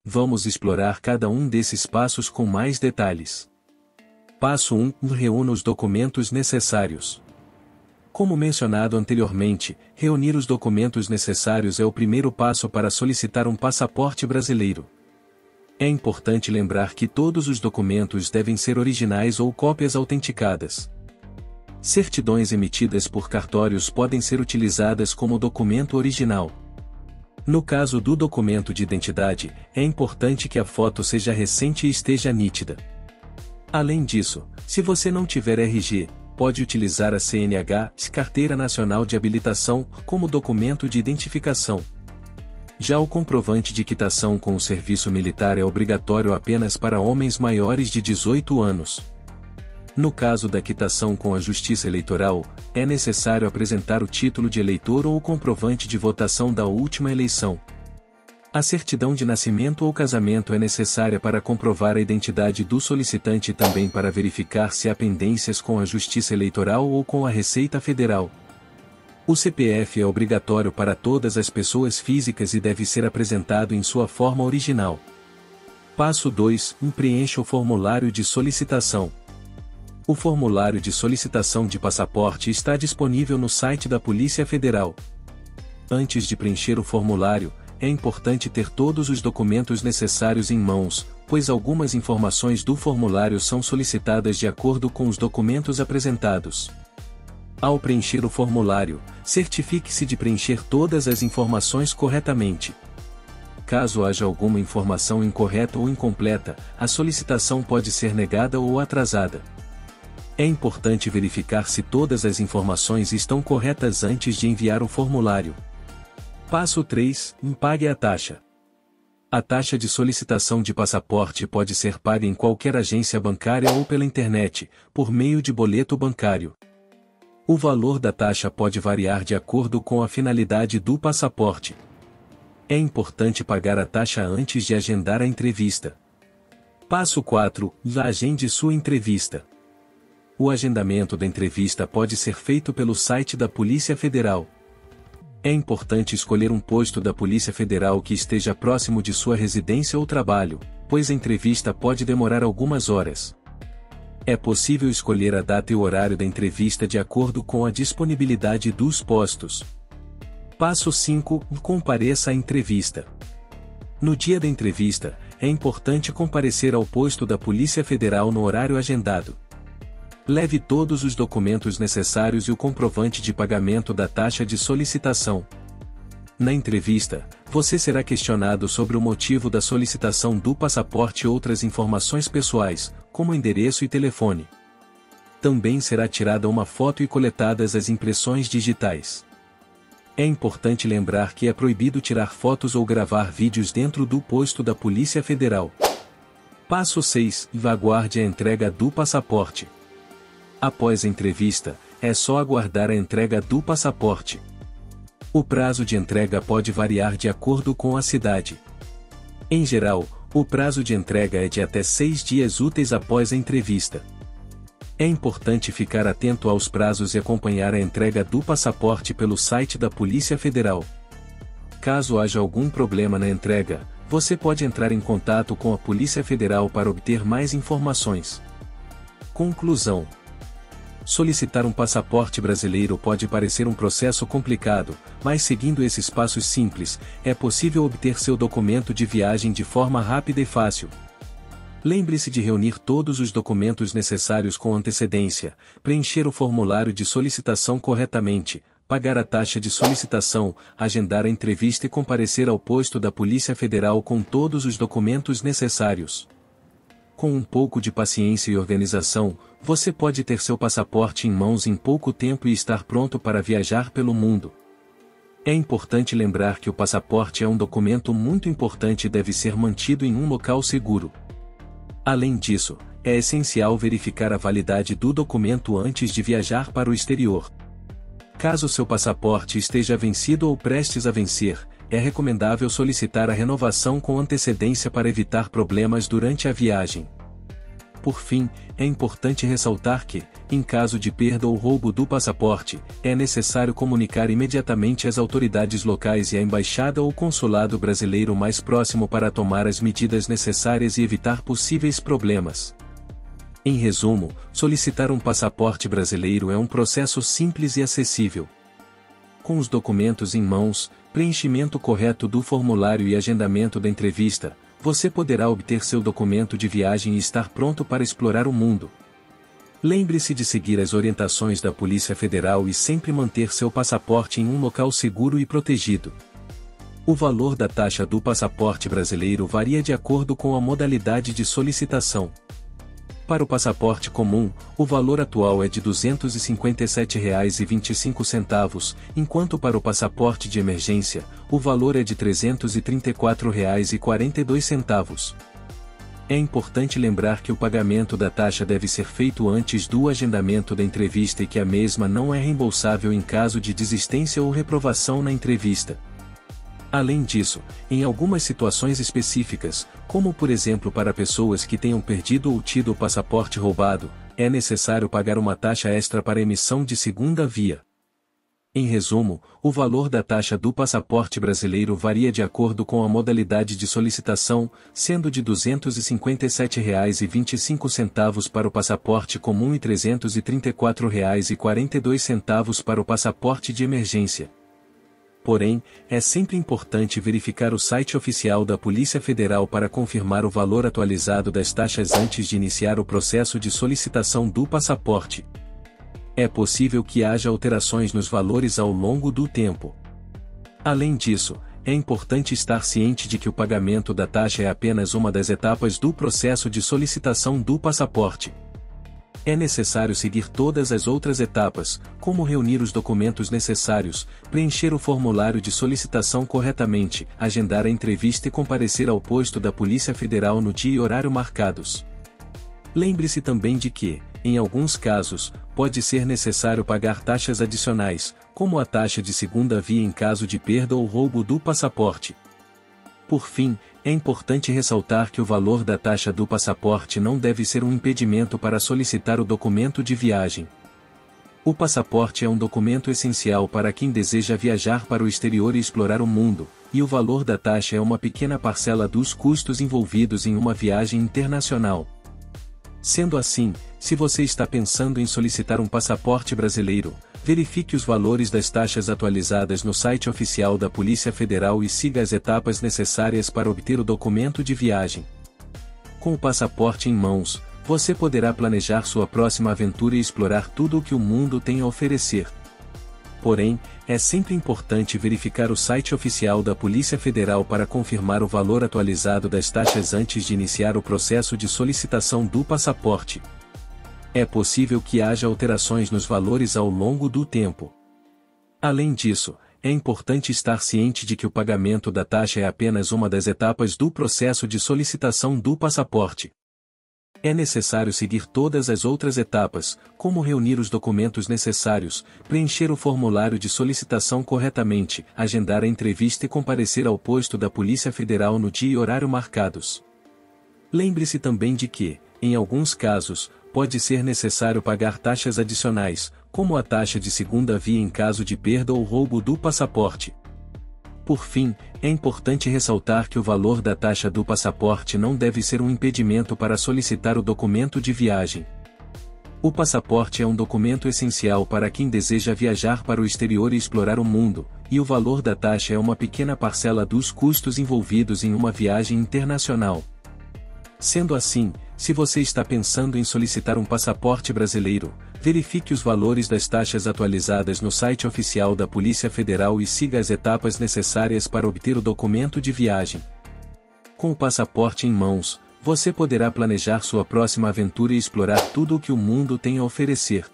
Vamos explorar cada um desses passos com mais detalhes. Passo 1. Reúna os documentos necessários. Como mencionado anteriormente, reunir os documentos necessários é o primeiro passo para solicitar um passaporte brasileiro. É importante lembrar que todos os documentos devem ser originais ou cópias autenticadas. Certidões emitidas por cartórios podem ser utilizadas como documento original. No caso do documento de identidade, é importante que a foto seja recente e esteja nítida. Além disso, se você não tiver RG, pode utilizar a CNH, Carteira Nacional de Habilitação, como documento de identificação. Já o comprovante de quitação com o serviço militar é obrigatório apenas para homens maiores de 18 anos. No caso da quitação com a Justiça Eleitoral, é necessário apresentar o título de eleitor ou o comprovante de votação da última eleição. A certidão de nascimento ou casamento é necessária para comprovar a identidade do solicitante e também para verificar se há pendências com a Justiça Eleitoral ou com a Receita Federal. O CPF é obrigatório para todas as pessoas físicas e deve ser apresentado em sua forma original. Passo 2. Preencha o formulário de solicitação. O formulário de solicitação de passaporte está disponível no site da Polícia Federal. Antes de preencher o formulário, é importante ter todos os documentos necessários em mãos, pois algumas informações do formulário são solicitadas de acordo com os documentos apresentados. Ao preencher o formulário, certifique-se de preencher todas as informações corretamente. Caso haja alguma informação incorreta ou incompleta, a solicitação pode ser negada ou atrasada. É importante verificar se todas as informações estão corretas antes de enviar o formulário. Passo 3. Pague a taxa. A taxa de solicitação de passaporte pode ser paga em qualquer agência bancária ou pela internet, por meio de boleto bancário. O valor da taxa pode variar de acordo com a finalidade do passaporte. É importante pagar a taxa antes de agendar a entrevista. Passo 4. Agende sua entrevista. O agendamento da entrevista pode ser feito pelo site da Polícia Federal. É importante escolher um posto da Polícia Federal que esteja próximo de sua residência ou trabalho, pois a entrevista pode demorar algumas horas. É possível escolher a data e o horário da entrevista de acordo com a disponibilidade dos postos. Passo 5. Compareça à entrevista. No dia da entrevista, é importante comparecer ao posto da Polícia Federal no horário agendado. Leve todos os documentos necessários e o comprovante de pagamento da taxa de solicitação. Na entrevista, você será questionado sobre o motivo da solicitação do passaporte e outras informações pessoais, como endereço e telefone. Também será tirada uma foto e coletadas as impressões digitais. É importante lembrar que é proibido tirar fotos ou gravar vídeos dentro do posto da Polícia Federal. Passo 6. Aguarde a entrega do passaporte. Após a entrevista, é só aguardar a entrega do passaporte. O prazo de entrega pode variar de acordo com a cidade. Em geral, o prazo de entrega é de até 6 dias úteis após a entrevista. É importante ficar atento aos prazos e acompanhar a entrega do passaporte pelo site da Polícia Federal. Caso haja algum problema na entrega, você pode entrar em contato com a Polícia Federal para obter mais informações. Conclusão: solicitar um passaporte brasileiro pode parecer um processo complicado, mas seguindo esses passos simples, é possível obter seu documento de viagem de forma rápida e fácil. Lembre-se de reunir todos os documentos necessários com antecedência, preencher o formulário de solicitação corretamente, pagar a taxa de solicitação, agendar a entrevista e comparecer ao posto da Polícia Federal com todos os documentos necessários. Com um pouco de paciência e organização, você pode ter seu passaporte em mãos em pouco tempo e estar pronto para viajar pelo mundo. É importante lembrar que o passaporte é um documento muito importante e deve ser mantido em um local seguro. Além disso, é essencial verificar a validade do documento antes de viajar para o exterior. Caso seu passaporte esteja vencido ou prestes a vencer, é recomendável solicitar a renovação com antecedência para evitar problemas durante a viagem. Por fim, é importante ressaltar que, em caso de perda ou roubo do passaporte, é necessário comunicar imediatamente às autoridades locais e à embaixada ou consulado brasileiro mais próximo para tomar as medidas necessárias e evitar possíveis problemas. Em resumo, solicitar um passaporte brasileiro é um processo simples e acessível. Com os documentos em mãos, preenchimento correto do formulário e agendamento da entrevista, você poderá obter seu documento de viagem e estar pronto para explorar o mundo. Lembre-se de seguir as orientações da Polícia Federal e sempre manter seu passaporte em um local seguro e protegido. O valor da taxa do passaporte brasileiro varia de acordo com a modalidade de solicitação. Para o passaporte comum, o valor atual é de R$ 257,25, enquanto para o passaporte de emergência, o valor é de R$ 334,42. É importante lembrar que o pagamento da taxa deve ser feito antes do agendamento da entrevista e que a mesma não é reembolsável em caso de desistência ou reprovação na entrevista. Além disso, em algumas situações específicas, como por exemplo para pessoas que tenham perdido ou tido o passaporte roubado, é necessário pagar uma taxa extra para emissão de segunda via. Em resumo, o valor da taxa do passaporte brasileiro varia de acordo com a modalidade de solicitação, sendo de R$ 257,25 para o passaporte comum e R$ 334,42 para o passaporte de emergência. Porém, é sempre importante verificar o site oficial da Polícia Federal para confirmar o valor atualizado das taxas antes de iniciar o processo de solicitação do passaporte. É possível que haja alterações nos valores ao longo do tempo. Além disso, é importante estar ciente de que o pagamento da taxa é apenas uma das etapas do processo de solicitação do passaporte. É necessário seguir todas as outras etapas, como reunir os documentos necessários, preencher o formulário de solicitação corretamente, agendar a entrevista e comparecer ao posto da Polícia Federal no dia e horário marcados. Lembre-se também de que, em alguns casos, pode ser necessário pagar taxas adicionais, como a taxa de segunda via em caso de perda ou roubo do passaporte. Por fim, é importante ressaltar que o valor da taxa do passaporte não deve ser um impedimento para solicitar o documento de viagem. O passaporte é um documento essencial para quem deseja viajar para o exterior e explorar o mundo, e o valor da taxa é uma pequena parcela dos custos envolvidos em uma viagem internacional. Sendo assim, se você está pensando em solicitar um passaporte brasileiro, verifique os valores das taxas atualizadas no site oficial da Polícia Federal e siga as etapas necessárias para obter o documento de viagem. Com o passaporte em mãos, você poderá planejar sua próxima aventura e explorar tudo o que o mundo tem a oferecer. Porém, é sempre importante verificar o site oficial da Polícia Federal para confirmar o valor atualizado das taxas antes de iniciar o processo de solicitação do passaporte. É possível que haja alterações nos valores ao longo do tempo. Além disso, é importante estar ciente de que o pagamento da taxa é apenas uma das etapas do processo de solicitação do passaporte. É necessário seguir todas as outras etapas, como reunir os documentos necessários, preencher o formulário de solicitação corretamente, agendar a entrevista e comparecer ao posto da Polícia Federal no dia e horário marcados. Lembre-se também de que, em alguns casos, pode ser necessário pagar taxas adicionais, como a taxa de segunda via em caso de perda ou roubo do passaporte. Por fim, é importante ressaltar que o valor da taxa do passaporte não deve ser um impedimento para solicitar o documento de viagem. O passaporte é um documento essencial para quem deseja viajar para o exterior e explorar o mundo, e o valor da taxa é uma pequena parcela dos custos envolvidos em uma viagem internacional. Sendo assim, se você está pensando em solicitar um passaporte brasileiro, verifique os valores das taxas atualizadas no site oficial da Polícia Federal e siga as etapas necessárias para obter o documento de viagem. Com o passaporte em mãos, você poderá planejar sua próxima aventura e explorar tudo o que o mundo tem a oferecer.